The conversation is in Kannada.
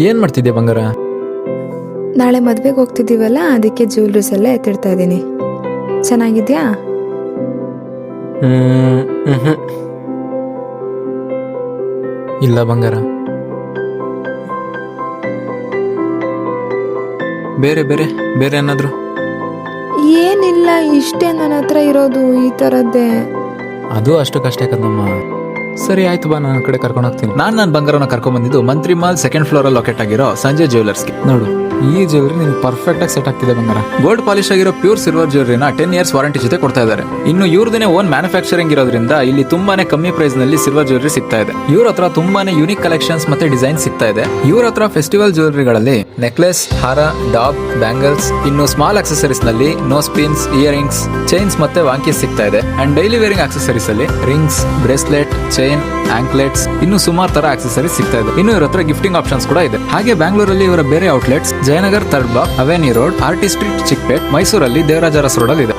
ಏನ್ ಮಾಡ್ತಿದ್ಯಾ ಬಂಗಾರ? ನಾಳೆ ಮದ್ವೆಗೆ ಹೋಗ್ತಿದ್ದೀವಲ್ಲ, ಅದಕ್ಕೆ ಜ್ಯುವೆಲ್ರೀಸ್ ಎಲ್ಲ ಎತ್ತಿಡ್ತಾ ಇದ್ದೀನಿ. ಚೆನ್ನಾಗಿದ್ಯಾ? ಹ್ಮ್ ಇಲ್ಲ ಬಂಗಾರ. ಬೇರೆ ಬೇರೆ ಬೇರೆ ಏನಾದ್ರು? ಏನಿಲ್ಲ, ಇಷ್ಟೇ ನನ್ನ ಹತ್ರ ಇರೋದು, ಈ ಥರದ್ದೇ. ಅದು ಅಷ್ಟಕ್ಕಷ್ಟೇ ಕದಮ್ಮ. ಸರಿ ಆಯ್ತು ಬಾ, ನನ್ನ ಕಡೆ ಕರ್ಕೊಂಡು ಹೋಗ್ತೀನಿ. ನಾನು ಬಂಗಾರನ ಕರ್ಕೊಂಡ್ ಬಂದಿದ್ದು ಮಂತ್ರಿ ಮಾಲ್ ಸೆಕೆಂಡ್ ಫ್ಲೋರ್ ಅಲ್ಲಿ ಲೊಕೇಟ್ ಆಗಿರೋ ಸಂಜಯ್ ಜ್ಯುವೆಲರ್ಸ್ಗೆ. ನೋಡು, ಈ ಜ್ಯುವೆಲರಿ ನಿಮ್ಗೆ ಪರ್ಫೆಕ್ಟ್ ಆಗಿ ಸೆಟ್ ಆಗ್ತಿದೆ ಬಂಗಾರ. ಗೋಲ್ಡ್ ಪಾಲಿಶ್ ಆಗಿರೋ ಪ್ಯೂರ್ ಸಿಲ್ವರ್ ಜ್ಯುವೆಲರಿನ 10 years ವಾರಂಟಿ ಜೊತೆ ಕೊಡ್ತಾ ಇದ್ದಾರೆ. ಇನ್ನು ಇವ್ರದೇ ಓನ್ ಮ್ಯಾನುಫ್ಯಾಕ್ಚರಿಂಗ್ ಇರೋದ್ರಿಂದ ಇಲ್ಲಿ ತುಂಬಾನೇ ಕಮ್ಮಿ ಪ್ರೈಸ್ ನಲ್ಲಿ ಸಿಲ್ವರ್ ಜ್ಯುವೆಲರಿ ಸಿಗ್ತಾ ಇದೆ. ಇವ್ರ ಹತ್ರ ತುಂಬಾನೇ ಯೂನಿಕ್ ಕಲೆಕ್ಷನ್ಸ್ ಮತ್ತೆ ಡಿಸೈನ್ ಸಿಗ್ತಾ ಇದೆ. ಇವ್ರ ಹತ್ರ ಫೆಸ್ಟಿವಲ್ ಜ್ಯುವೆಲರಿಗಳಲ್ಲಿ ನೆಕ್ಲೆಸ್, ಹಾರ, ಡಾಗ್, ಬ್ಯಾಂಗಲ್ಸ್, ಇನ್ನು ಸ್ಮಾಲ್ ಆಕ್ಸೆಸರೀಸ್ ನಲ್ಲಿ ನೋಸ್ ಪಿನ್ಸ್, ಇಯರಿಂಗ್ಸ್, ಚೈನ್ಸ್ ಮತ್ತೆ ವಾಂಕೀಸ್ ಸಿಗ್ತಾ ಇದೆ. ಅಂಡ್ ಡೈಲಿ ವೇರಿಂಗ್ ಆಕ್ಸೆಸರೀಸ್ ಅಲ್ಲಿ ರಿಂಗ್ಸ್, ಬ್ರೇಸ್ಲೆಟ್, ಚೈನ್, ಆಂಕ್ಲೆಟ್ಸ್, ಇನ್ನು ಸುಮಾರು ತರ ಆಕ್ಸೆಸರೀಸ್ ಸಿಗ್ತಾ ಇದೆ. ಇನ್ನು ಇವ್ರ ಹತ್ರ ಗಿಫ್ಟಿಂಗ್ ಆಪ್ಷನ್ಸ್ ಕೂಡ ಇದೆ. ಹಾಗೆ ಬ್ಯಾಂಗ್ಳೂರಲ್ಲಿ ಇವರ ಬೇರೆ outlets Jayanagar, third block, avenue road, RT street, Chickpet, ಮೈಸೂರಲ್ಲಿ ದೇವರಾಜ ಅರಸ್ ರೋಡ್ ಅಲ್ಲಿ ಇದೆ.